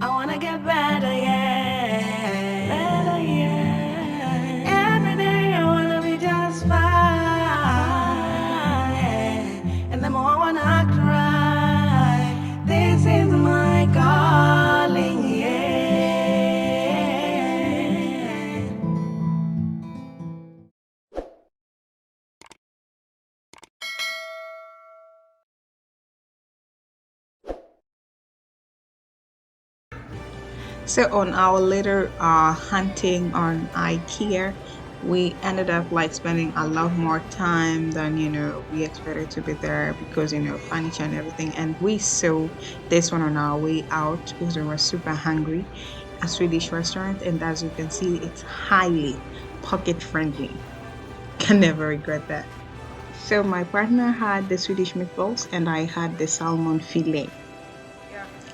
I wanna get better, yeah. Better, yeah. Every day I wanna be just fine. Yeah. And the more I wanna act right, this is my calling, yeah. So on our later hunting on Ikea, we ended up like spending a lot more time than we expected to be there because furniture and everything. And we saw this one on our way out because we were super hungry. A Swedish restaurant, and as you can see, it's highly pocket friendly. Can never regret that. So my partner had the Swedish meatballs and I had the salmon fillet.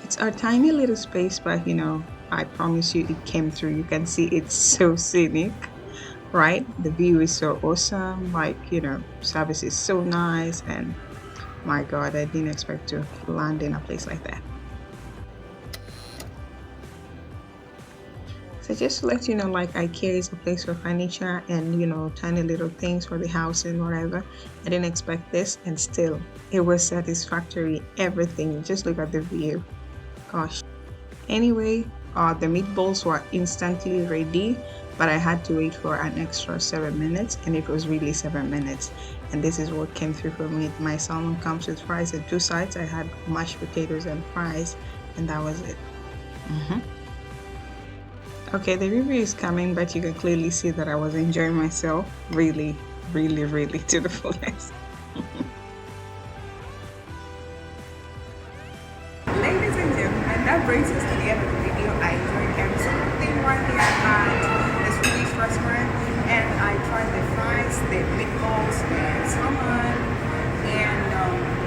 It's a tiny little space, but I promise you it came through. You can see it's so scenic, right? The view is so awesome. Like, service is so nice. And my God, I didn't expect to land in a place like that. So just to let you know, like Ikea is a place for furniture and tiny little things for the house and whatever. I didn't expect this, and still it was satisfactory. Everything. Just look at the view. Gosh. Anyway, the meatballs were instantly ready, but I had to wait for an extra 7 minutes, and it was really 7 minutes. And this is what came through for me. My salmon comes with fries at two sides. I had mashed potatoes and fries, and that was it. Okay, the review is coming, but you can clearly see that I was enjoying myself really, really, really to the fullest. Ladies and gentlemen, that brings us to the end of the video. I enjoyed every single thing right here at the Swedish restaurant, and I tried the fries, the meatballs, the salmon, and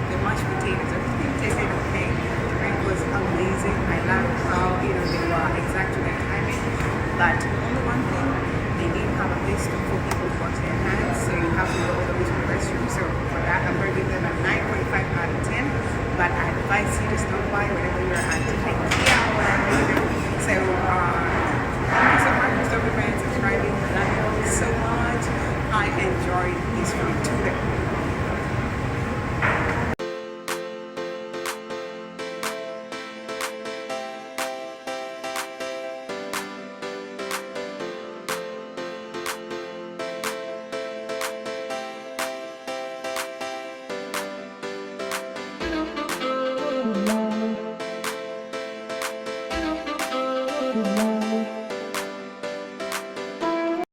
the mashed potatoes. Everything tasted okay. The drink was amazing. I loved how they were exact to their timing. But only one thing, they didn't have a list for people to wash their hands, so you have to go all the way to the restroom. So for that, I'm going to give them a 9.5 out of 10. But I advise you to stop by whenever you're at Ikea or whatever you do. So